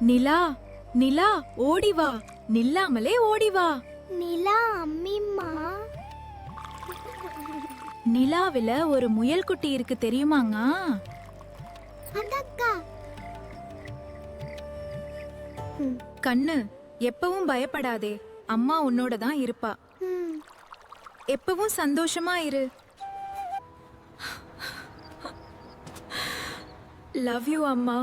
நிலா நிலா ஓடி வா, நில்லாமலே ஓடி வா. நிலா அம்மிம்மா. நிலாவில ஒரு முயல் குட்டி இருக்கு தெரியுமாங்க? அதக்கா. கண்ணு, எப்பவும் பயப்படாதே, அம்மா உன்னோட தான் இருப்பா. எப்பவும் சந்தோஷமா இரு. லவ் யூ அம்மா.